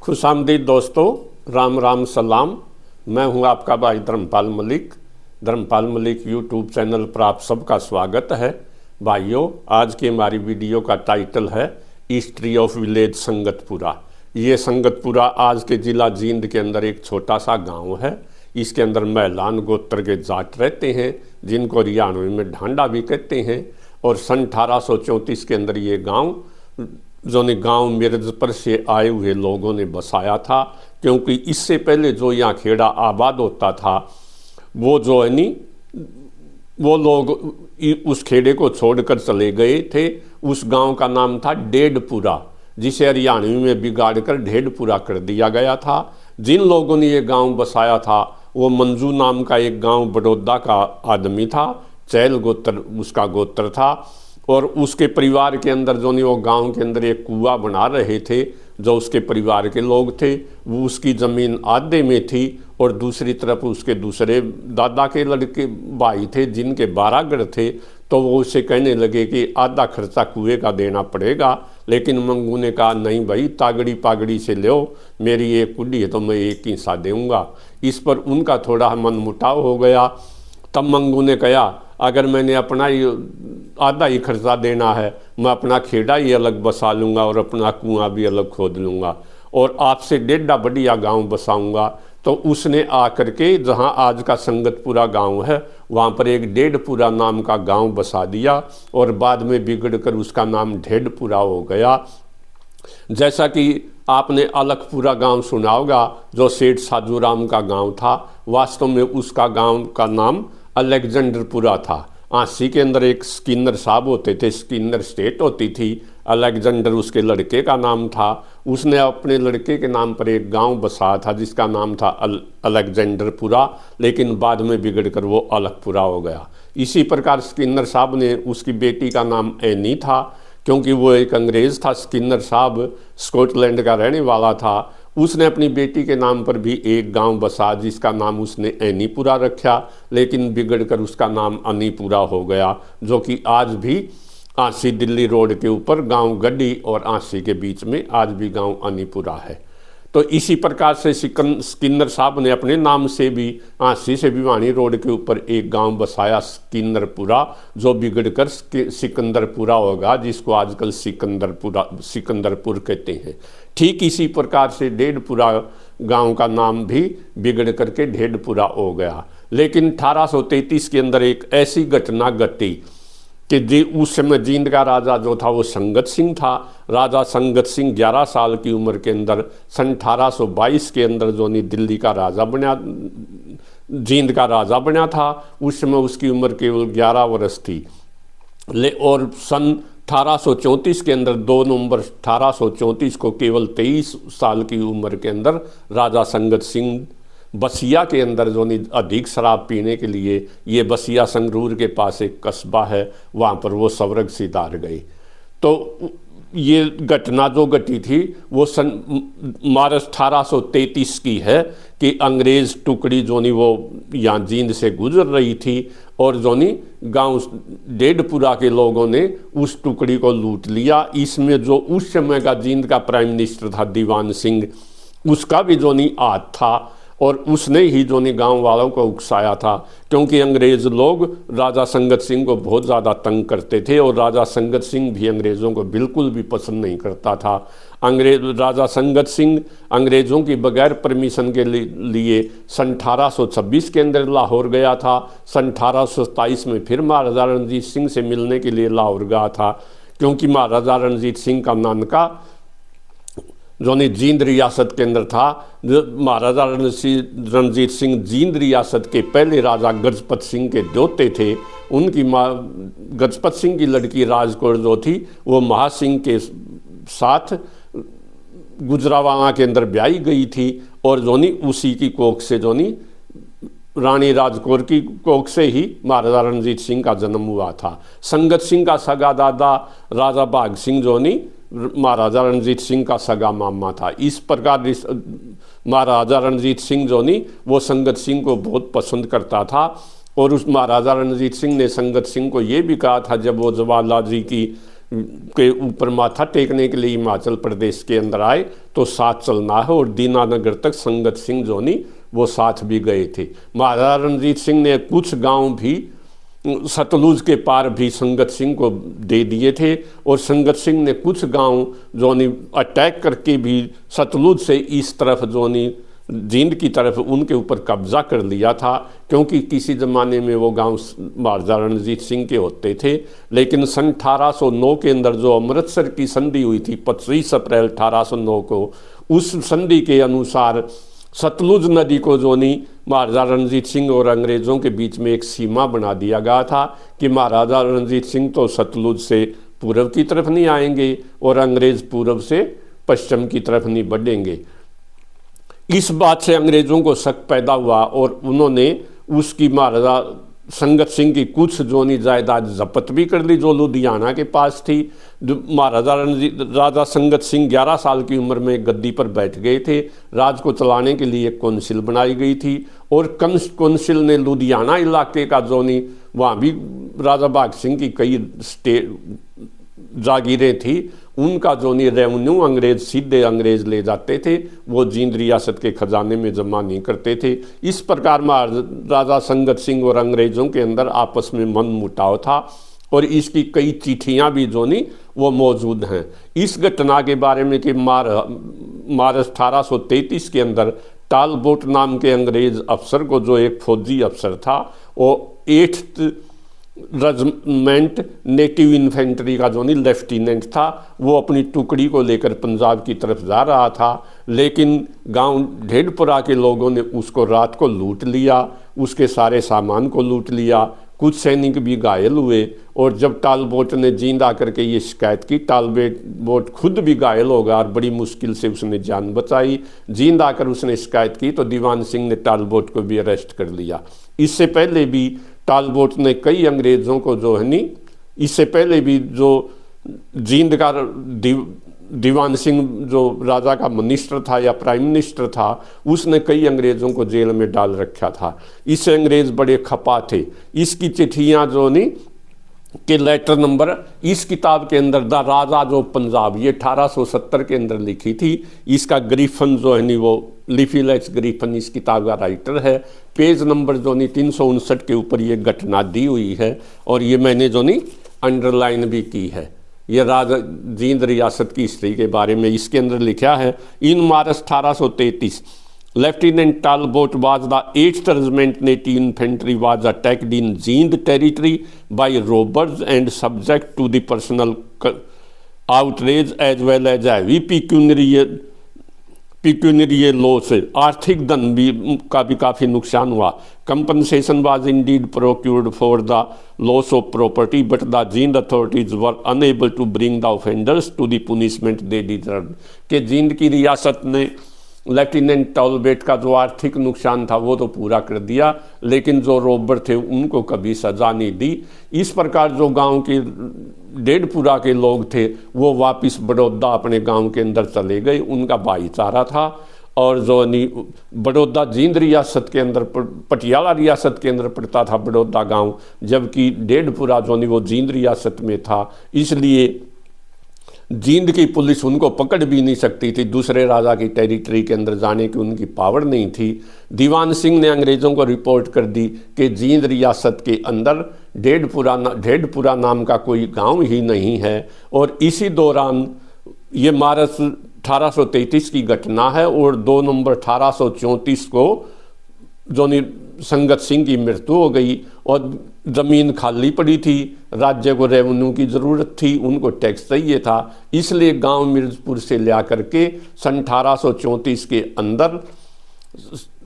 खुशामदीद दोस्तों, राम राम सलाम। मैं हूं आपका भाई धर्मपाल मलिक। धर्मपाल मलिक यूट्यूब चैनल पर आप सबका स्वागत है। भाइयों, आज की हमारी वीडियो का टाइटल है हिस्ट्री ऑफ विलेज संगतपुरा। ये संगतपुरा आज के ज़िला जींद के अंदर एक छोटा सा गांव है। इसके अंदर मैलान गोत्र के जाट रहते हैं, जिनको हरियाणवी में ढांडा भी कहते हैं। और सन 1834 के अंदर ये गांव गांव मिर्जपुर से आए हुए लोगों ने बसाया था, क्योंकि इससे पहले जो यहाँ खेड़ा आबाद होता था वो जो है नी वो लोग उस खेड़े को छोड़कर चले गए थे। उस गांव का नाम था डेढ़पुरा, जिसे हरियाणवी में बिगाड़कर ढेढ़पुरा कर दिया गया था। जिन लोगों ने ये गांव बसाया था वो मंजू नाम का एक गांव बड़ौदा का आदमी था। चैल गोत्र उसका गोत्र था। और उसके परिवार के अंदर जो नहीं वो गांव के अंदर एक कुआं बना रहे थे। जो उसके परिवार के लोग थे वो उसकी ज़मीन आधे में थी, और दूसरी तरफ उसके दूसरे दादा के लड़के भाई थे जिनके 12 घर थे। तो वो उसे कहने लगे कि आधा खर्चा कुएं का देना पड़ेगा। लेकिन मंगू ने कहा, नहीं भाई, तागड़ी पागड़ी से लो, मेरी एक कुड्डी है तो मैं एक हिस्सा दूँगा। इस पर उनका थोड़ा मनमुटाव हो गया। तब मंगू ने कहा, अगर मैंने अपना ही आधा ही खर्चा देना है, मैं अपना खेड़ा ही अलग बसा लूँगा और अपना कुआं भी अलग खोद लूँगा और आपसे डेढ़ा बढ़िया गांव बसाऊँगा। तो उसने आकर के जहां आज का संगतपुरा गांव है वहां पर एक डेढ़पुरा नाम का गांव बसा दिया, और बाद में बिगड़कर उसका नाम ढेढ़पुरा हो गया। जैसा कि आपने अलखपुरा गांव सुना होगा, जो सेठ साजूराम का गांव था, वास्तव में उसका गांव का नाम अलेक्जेंडरपुरा था। आंसी के अंदर एक स्किनर साहब होते थे, स्किनर स्टेट होती थी। अलेक्जेंडर उसके लड़के का नाम था। उसने अपने लड़के के नाम पर एक गांव बसाया था जिसका नाम था अलेक्जेंडरपुरा, लेकिन बाद में बिगड़कर वो अलखपुरा हो गया। इसी प्रकार स्किनर साहब ने, उसकी बेटी का नाम एनी था, क्योंकि वो एक अंग्रेज़ था। स्किनर साहब स्कॉटलैंड का रहने वाला था। उसने अपनी बेटी के नाम पर भी एक गांव बसा जिसका नाम उसने एनीपुरा रखा, लेकिन बिगड़कर उसका नाम अनीपुरा हो गया, जो कि आज भी आंसी दिल्ली रोड के ऊपर गांव गड्डी और आंसी के बीच में आज भी गांव अनीपुरा है। तो इसी प्रकार से स्किनर साहब ने अपने नाम से भी आंसी से भिवानी रोड के ऊपर एक गांव बसाया, स्किनरपुरा, जो बिगड़कर सिकंदरपुरा होगा, जिसको आजकल सिकंदरपुर कहते हैं। ठीक इसी प्रकार से डेढ़पुरा गांव का नाम भी बिगड़ करके ढेढ़पुरा हो गया। लेकिन 1833 के अंदर एक ऐसी घटना घटी कि उस समय जींद का राजा जो था वो संगत सिंह था। राजा संगत सिंह 11 साल की उम्र के अंदर सन 1822 के अंदर जो नहीं दिल्ली का राजा बना, जींद का राजा बना था। उस समय उसकी उम्र केवल 11 वर्ष थी। और सन 1834 के अंदर 2 नवंबर 1834 को केवल 23 साल की उम्र के अंदर राजा संगत सिंह बसिया के अंदर जो नहीं अधिक शराब पीने के लिए, ये बसिया संगरूर के पास एक कस्बा है, वहाँ पर वो स्वर्ग सिधार गए। तो ये घटना जो घटी थी वो सन मार्च 1833 की है कि अंग्रेज़ टुकड़ी जो नहीं वो यहाँ जींद से गुजर रही थी, और जो नहीं गांव डेढ़पुरा के लोगों ने उस टुकड़ी को लूट लिया। इसमें जो उस समय का जींद का प्राइम मिनिस्टर था दीवान सिंह, उसका भी जो नहीं हाथ था, और उसने ही जो नहीं गांव वालों को उकसाया था, क्योंकि अंग्रेज़ लोग राजा संगत सिंह को बहुत ज़्यादा तंग करते थे, और राजा संगत सिंह भी अंग्रेज़ों को बिल्कुल भी पसंद नहीं करता था। राजा संगत सिंह अंग्रेज़ों की बगैर परमिशन के लिए सन 1826 के अंदर लाहौर गया था। सन 1827 में फिर महाराजा रणजीत सिंह से मिलने के लिए लाहौर गया था, क्योंकि महाराजा रणजीत सिंह का नानका जो नहीं जींद रियासत के अंदर था। महाराजा रणजीत सिंह जींद रियासत के पहले राजा गजपत सिंह के दोते थे। उनकी माँ गजपत सिंह की लड़की राजकौर जो थी वो महासिंह के साथ गुजरावाला के अंदर ब्याही गई थी, और जो नहीं उसी की कोख से जो नहीं रानी राजकौर की कोख से ही महाराजा रणजीत सिंह का जन्म हुआ था। संगत सिंह का सगा दादा राजा भाग सिंह जो नहीं महाराजा रणजीत सिंह का सगा मामा था। इस प्रकार महाराजा रणजीत सिंह जो नहीं वो संगत सिंह को बहुत पसंद करता था, और उस महाराजा रणजीत सिंह ने संगत सिंह को ये भी कहा था, जब वो जवाहरलाल जी की के ऊपर माथा टेकने के लिए हिमाचल प्रदेश के अंदर आए तो साथ चलना है, और दीनानगर तक संगत सिंह जो नहीं वो साथ भी गए थे। महाराजा रणजीत सिंह ने कुछ गांव भी सतलुज के पार भी संगत सिंह को दे दिए थे, और संगत सिंह ने कुछ गांव जो नहीं अटैक करके भी सतलुज से इस तरफ जो नहीं जींद की तरफ उनके ऊपर कब्जा कर लिया था, क्योंकि किसी ज़माने में वो गांव महाराजा रणजीत सिंह के होते थे। लेकिन सन 1809 के अंदर जो अमृतसर की संधि हुई थी 25 अप्रैल 1809 को, उस संधि के अनुसार सतलुज नदी को जो नहीं महाराजा रणजीत सिंह और अंग्रेज़ों के बीच में एक सीमा बना दिया गया था कि महाराजा रणजीत सिंह तो सतलुज से पूर्व की तरफ नहीं आएंगे और अंग्रेज़ पूर्व से पश्चिम की तरफ नहीं बढ़ेंगे। इस बात से अंग्रेज़ों को शक पैदा हुआ और उन्होंने उसकी महाराजा संगत सिंह की कुछ जोनी जायदाद जब्त भी कर ली जो लुधियाना के पास थी। राजा संगत सिंह 11 साल की उम्र में गद्दी पर बैठ गए थे। राज को चलाने के लिए एक कौंसिल बनाई गई थी, और कौंसिल ने लुधियाना इलाके का जोनी, वहाँ भी राजा भाग सिंह की कई जागीरें थी, उनका जो नहीं रेवेन्यू अंग्रेज सीधे अंग्रेज ले जाते थे, वो जींद रियासत के खजाने में जमा नहीं करते थे। इस प्रकार महाराजा संगत सिंह और अंग्रेज़ों के अंदर आपस में मन मुटाव था, और इसकी कई चिट्ठियाँ भी जो नहीं वो मौजूद हैं। इस घटना के बारे में कि मार्च 1833 के अंदर टालबोट नाम के अंग्रेज अफसर को, जो एक फौजी अफसर था, वो 8th रेजिमेंट नेटिव इन्फेंट्री का जो नहीं लेफ्टिनेंट था, वो अपनी टुकड़ी को लेकर पंजाब की तरफ जा रहा था। लेकिन गांव ढेडपुरा के लोगों ने उसको रात को लूट लिया, उसके सारे सामान को लूट लिया, कुछ सैनिक भी घायल हुए। और जब टालबोट ने जींद आकर के ये शिकायत की, टालबोट खुद भी घायल हो गया और बड़ी मुश्किल से उसने जान बचाई। जींद आकर उसने शिकायत की तो दीवान सिंह ने टालबोट को भी अरेस्ट कर लिया। इससे पहले भी टालबोट ने कई अंग्रेज़ों को जो है नहीं, इससे पहले भी जो जींद का दीवान सिंह जो राजा का मिनिस्टर था या प्राइम मिनिस्टर था, उसने कई अंग्रेज़ों को जेल में डाल रखा था। इससे अंग्रेज़ बड़े खपा थे। इसकी चिट्ठियाँ जो नहीं के लेटर नंबर इस किताब के अंदर द राजा जो पंजाब, ये 1870 के अंदर लिखी थी। इसका ग्रीफन जो है नहीं वो लिफीलेक्स ग्रीफन इस किताब का राइटर है। पेज नंबर जो नहीं 359 के ऊपर ये घटना दी हुई है, और ये मैंने जो नहीं अंडरलाइन भी की है। ये राजा जींद रियासत की हिस्ट्री के बारे में इसके अंदर लिखा है। इन मार्च 1833 Lieutenant Talbot was the 8th Regiment Native Infantry was attacked in Jind territory by robbers and subject to the personal outrage as well as heavy pecuniary loss। आर्थिक धन भी काफ़ी नुकसान हुआ। Compensation was indeed procured for the loss of property, but the Jind authorities were unable to bring the offenders to the punishment they deserved। कि जींद की रियासत ने लेफ्टिनेंट टॉलबेट का जो आर्थिक नुकसान था वो तो पूरा कर दिया, लेकिन जो रोबर थे उनको कभी सजा नहीं दी। इस प्रकार जो गांव के ढेडपुरा के लोग थे वो वापस बड़ौदा अपने गांव के अंदर चले गए। उनका भाईचारा था, और जो बड़ौदा जींद रियासत के अंदर, पटियाला रियासत के अंदर पड़ता था बड़ौदा गांव, जबकि ढेडपुरा जो वो जींद रियासत में था। इसलिए जींद की पुलिस उनको पकड़ भी नहीं सकती थी, दूसरे राजा की टेरिटरी के अंदर जाने की उनकी पावर नहीं थी। दीवान सिंह ने अंग्रेज़ों को रिपोर्ट कर दी कि जींद रियासत के अंदर ढेडपुरा नाम का कोई गांव ही नहीं है। और इसी दौरान ये मार्च 1833 की घटना है, और 2 नवंबर 1834 को जो संगत सिंह की मृत्यु हो गई, और ज़मीन खाली पड़ी थी। राज्य को रेवेन्यू की ज़रूरत थी, उनको टैक्स चाहिए था, इसलिए गांव मिर्जपुर से लिया करके सन 1834 के अंदर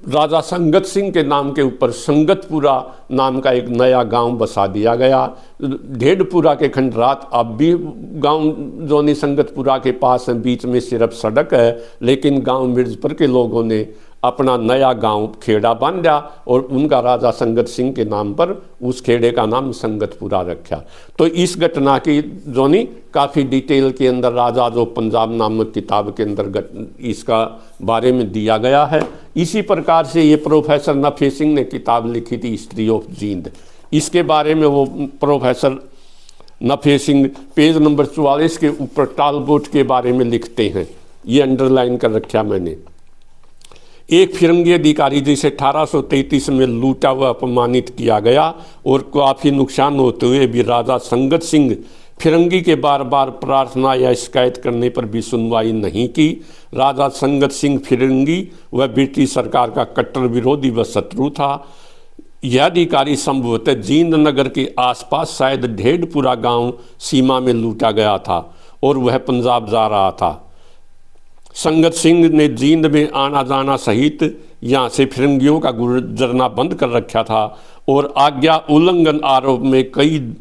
राजा संगत सिंह के नाम के ऊपर संगतपुरा नाम का एक नया गांव बसा दिया गया। ढेडपुरा के खंडरात अब भी गांव जो नहीं संगतपुरा के पास है, बीच में सिर्फ सड़क है, लेकिन गांव मिर्जपुर के लोगों ने अपना नया गांव खेड़ा बांधा और उनका राजा संगत सिंह के नाम पर उस खेड़े का नाम संगतपुरा रखा। तो इस घटना की जो नहीं काफ़ी डिटेल के अंदर राजा जो पंजाब नामक किताब के अंदर इसका बारे में दिया गया है। इसी प्रकार से ये प्रोफेसर नफे सिंह ने किताब लिखी थी हिस्ट्री ऑफ जींद। इसके बारे में वो professor Nafe Singh page number 44 के ऊपर टालबोट के बारे में लिखते हैं, ये अंडरलाइन कर रखा मैंने। एक फिरंगी अधिकारी जिसे 1833 में लूटा हुआ अपमानित किया गया और काफ़ी नुकसान होते हुए भी राजा संगत सिंह फिरंगी के बार बार प्रार्थना या शिकायत करने पर भी सुनवाई नहीं की। राजा संगत सिंह फिरंगी वह ब्रिटिश सरकार का कट्टर विरोधी व शत्रु था। यह अधिकारी संभवतः जींद नगर के आसपास शायद ढेडपुरा गांव सीमा में लूटा गया था और वह पंजाब जा रहा था। संगत सिंह ने जींद में आना जाना सहित यहाँ से फिरंगियों का गुजरना बंद कर रखा था और आज्ञा उल्लंघन आरोप में कई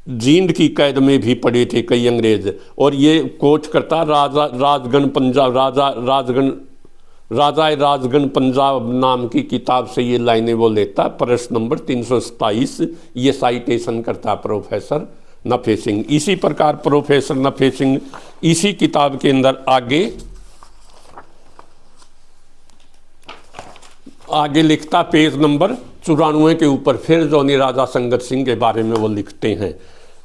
जींद की कैद में भी पड़े थे कई अंग्रेज। और ये कोट करता राजगण पंजाब नाम की किताब से ये लाइनें वो लेता, प्रश्न नंबर 327, ये साइटेशन करता प्रोफेसर नफे सिंह। इसी प्रकार प्रोफेसर नफे सिंह इसी किताब के अंदर आगे लिखता, पेज नंबर 94 के ऊपर फिर जोनी राजा संगत सिंह के बारे में वो लिखते हैं।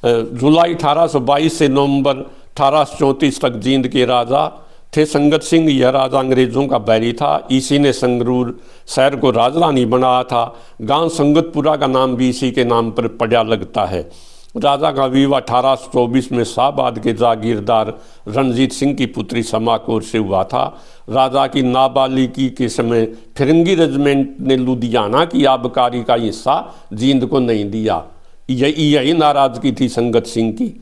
जुलाई 1822 से नवंबर 1834 तक जींद के राजा थे संगत सिंह। यह राजा अंग्रेजों का बैरी था। इसी ने संगरूर शहर को राजधानी बनाया था। गांव संगतपुरा का नाम भी इसी के नाम पर पड़ा लगता है। राजा का विवाह 1824 में शाहबाद के जागीरदार रणजीत सिंह की पुत्री समा कौर से हुआ था। राजा की नाबालिगी के समय फिरंगी रेजिमेंट ने लुधियाना की आबकारी का हिस्सा जींद को नहीं दिया। यही नाराजगी थी संगत सिंह की।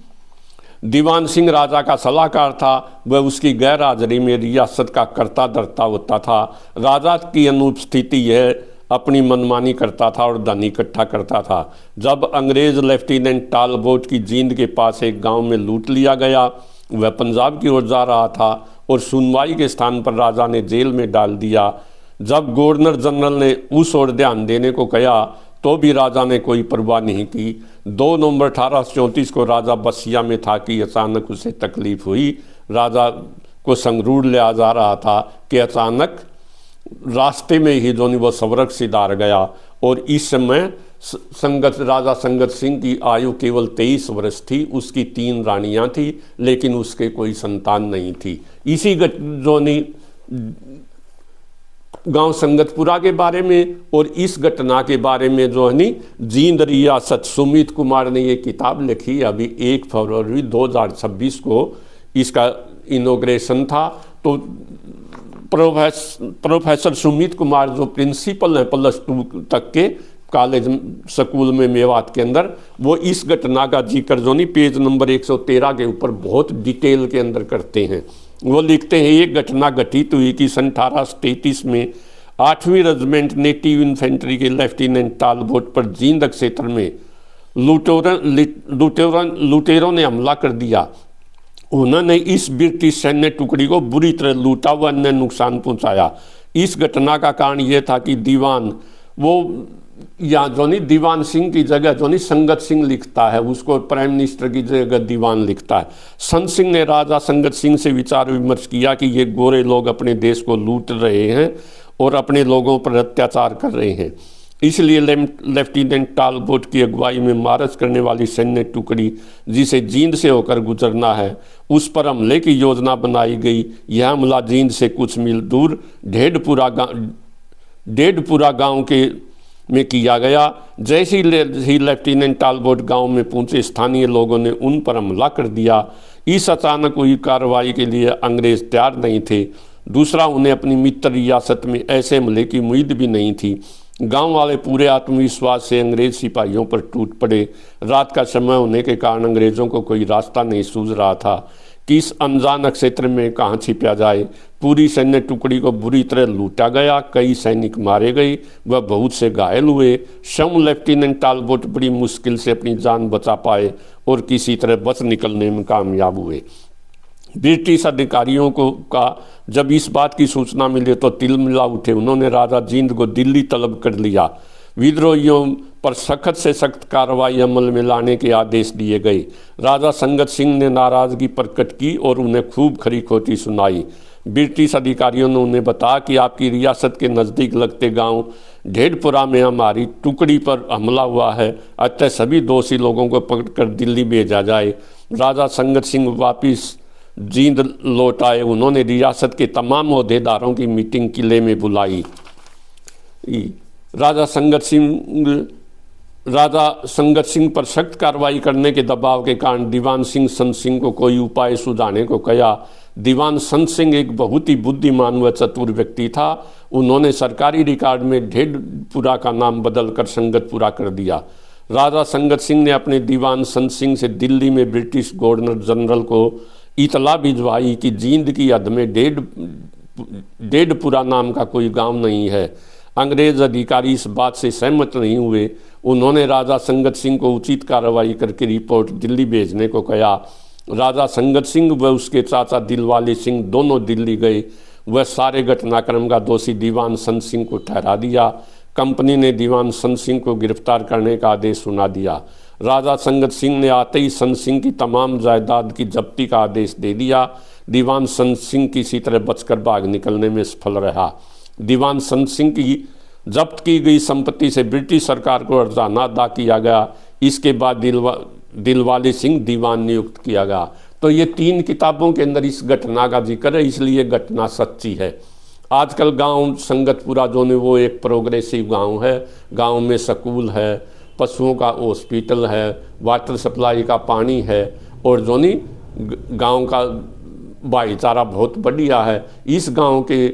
दीवान सिंह राजा का सलाहकार था। वह उसकी गैर हाजिरी में रियासत का कर्ता धर्ता होता था। राजा की अनुपस्थिति यह अपनी मनमानी करता था और धन इकट्ठा करता था। जब अंग्रेज लेफ्टिनेंट टालबोट की जींद के पास एक गांव में लूट लिया गया, वह पंजाब की ओर जा रहा था और सुनवाई के स्थान पर राजा ने जेल में डाल दिया। जब गवर्नर जनरल ने उस ओर ध्यान देने को कहा तो भी राजा ने कोई परवाह नहीं की। 2 नवंबर 1834 को राजा बसिया में था कि अचानक उसे तकलीफ हुई। राजा को संगरूर ले जा रहा था कि अचानक रास्ते में ही जो वो सवरक सिधार गया और इस समय राजा संगत सिंह की आयु केवल 23 वर्ष थी। उसकी 3 रानियां थी लेकिन उसके कोई संतान नहीं थी। इसी जोनी गांव संगतपुरा के बारे में और इस घटना के बारे में जो है नी जींद रियासत सुमित कुमार ने ये किताब लिखी। अभी 1 फरवरी 2026 को इसका इनॉग्रेशन था। तो प्रोफेसर सुमित कुमार जो प्रिंसिपल हैं +2 तक के कॉलेज स्कूल में मेवात के अंदर, वो इस घटना का जिक्र जो नहीं पेज नंबर 113 के ऊपर बहुत डिटेल के अंदर करते हैं। वो लिखते हैं, एक घटना घटित हुई कि सन 1833 में 8वीं रेजिमेंट नेटिव इन्फेंट्री के लेफ्टिनेंट टालबोट पर जींद क्षेत्र में लुटेरों ने हमला कर दिया। उन्होंने इस ब्रिटिश सैन्य टुकड़ी को बुरी तरह लूटा व अन्य नुकसान पहुंचाया। इस घटना का कारण यह था कि दीवान वो या जो नहीं दीवान सिंह की जगह जो नहीं संगत सिंह लिखता है, उसको प्राइम मिनिस्टर की जगह दीवान लिखता है। संत सिंह ने राजा संगत सिंह से विचार विमर्श किया कि ये गोरे लोग अपने देश को लूट रहे हैं और अपने लोगों पर अत्याचार कर रहे हैं। इसलिए लेफ्टिनेंट टालबोट की अगुवाई में मार्च करने वाली सैन्य टुकड़ी जिसे जींद से होकर गुजरना है, उस पर हमले की योजना बनाई गई। यह हमला जींद से कुछ मील दूर ढेडपुरा गांव के में किया गया। जैसे ही लेफ्टिनेंट टालबोट गांव में पहुंचे, स्थानीय लोगों ने उन पर हमला कर दिया। इस अचानक हुई कार्रवाई के लिए अंग्रेज तैयार नहीं थे। दूसरा, उन्हें अपनी मित्र रियासत में ऐसे हमले की उम्मीद भी नहीं थी। गांव वाले पूरे आत्मविश्वास से अंग्रेज सिपाहियों पर टूट पड़े। रात का समय होने के कारण अंग्रेजों को कोई रास्ता नहीं सूझ रहा था कि इस अनजान क्षेत्र में कहाँ छिपा जाए। पूरी सैन्य टुकड़ी को बुरी तरह लूटा गया। कई सैनिक मारे गए व बहुत से घायल हुए। लेफ्टिनेंट टालबोट बड़ी मुश्किल से अपनी जान बचा पाए और किसी तरह बच निकलने में कामयाब हुए। ब्रिटिश अधिकारियों का जब इस बात की सूचना मिली तो तिलमिला उठे। उन्होंने राजा जींद को दिल्ली तलब कर लिया। विद्रोहियों पर सख्त से सख्त कार्रवाई अमल में लाने के आदेश दिए गए। राजा संगत सिंह ने नाराजगी प्रकट की और उन्हें खूब खरी खोटी सुनाई। ब्रिटिश अधिकारियों ने उन्हें बताया कि आपकी रियासत के नज़दीक लगते गांव ढेडपुरा में हमारी टुकड़ी पर हमला हुआ है, अतः सभी दोषी लोगों को पकड़कर दिल्ली भेजा जाए। राजा संगत सिंह वापिस जींद लौट आए। उन्होंने रियासत के तमाम ओहदेदारों की मीटिंग किले में बुलाई। राजा संगत सिंह पर सख्त कार्रवाई करने के दबाव के कारण दीवान सिंह संत सिंह को कोई उपाय सुझाने को कहा। दीवान संत सिंह एक बहुत ही बुद्धिमान व चतुर व्यक्ति था। उन्होंने सरकारी रिकॉर्ड में ढेडपुरा का नाम बदलकर संगतपुरा कर दिया। राजा संगत सिंह ने अपने दीवान संत सिंह से दिल्ली में ब्रिटिश गवर्नर जनरल को इतला भिजवाई कि जींद की हद में ढेडपुरा नाम का कोई गांव नहीं है। अंग्रेज अधिकारी इस बात से सहमत नहीं हुए। उन्होंने राजा संगत सिंह को उचित कार्रवाई करके रिपोर्ट दिल्ली भेजने को कहा। राजा संगत सिंह व उसके चाचा दिलवाले सिंह दोनों दिल्ली गए। वह सारे घटनाक्रम का दोषी दीवान संत सिंह को ठहरा दिया। कंपनी ने दीवान संत सिंह को गिरफ्तार करने का आदेश सुना दिया। राजा संगत सिंह ने आते ही संत सिंह की तमाम जायदाद की जब्ती का आदेश दे दिया। दीवान संत सिंह किसी तरह बचकर भाग निकलने में सफल रहा। दीवान संत सिंह की जब्त की गई संपत्ति से ब्रिटिश सरकार को अर्जाना अदा किया गया। इसके बाद दिलवाले सिंह दीवान नियुक्त किया गया। तो ये 3 किताबों के अंदर इस घटना का जिक्र है, इसलिए घटना सच्ची है। आजकल गांव संगतपुरा जो ने वो एक प्रोग्रेसिव गांव है। गांव में स्कूल है, पशुओं का हॉस्पिटल है, वाटर सप्लाई का पानी है और जो नहीं गांव का भाईचारा बहुत बढ़िया है। इस गांव के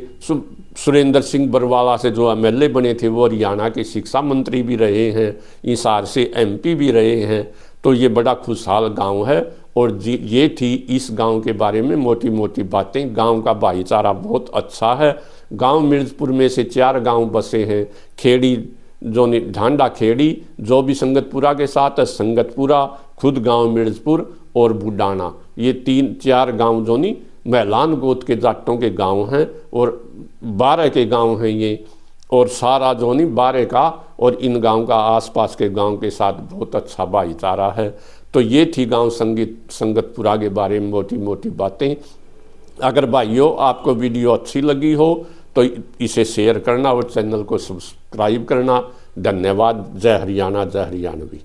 सुरेंद्र सिंह बरवाला से जो एमएलए बने थे वो हरियाणा के शिक्षा मंत्री भी रहे हैं, हिसार से एमपी भी रहे हैं। तो ये बड़ा खुशहाल गांव है और ये थी इस गांव के बारे में मोटी मोटी बातें। गांव का भाईचारा बहुत अच्छा है। गांव मिर्जपुर में से 4 गांव बसे हैं। खेड़ी जो ढांडा खेड़ी जो भी संगतपुरा के साथ है, संगतपुरा, खुद गांव मिर्जपुर और बुडाना, ये 3-4 गांव जो नहीं मैलान गोत के जाटों के गांव हैं और 12 के गांव हैं ये। और सारा जो नहीं 12 का और इन गांव का आसपास के गांव के साथ बहुत अच्छा भाईचारा है। तो ये थी गांव संगतपुरा के बारे में मोटी मोटी बातें। अगर भाइयों आपको वीडियो अच्छी लगी हो तो इसे शेयर करना और चैनल को सब्सक्राइब करना। धन्यवाद। जय हरियाणा, जय हरियाणवी।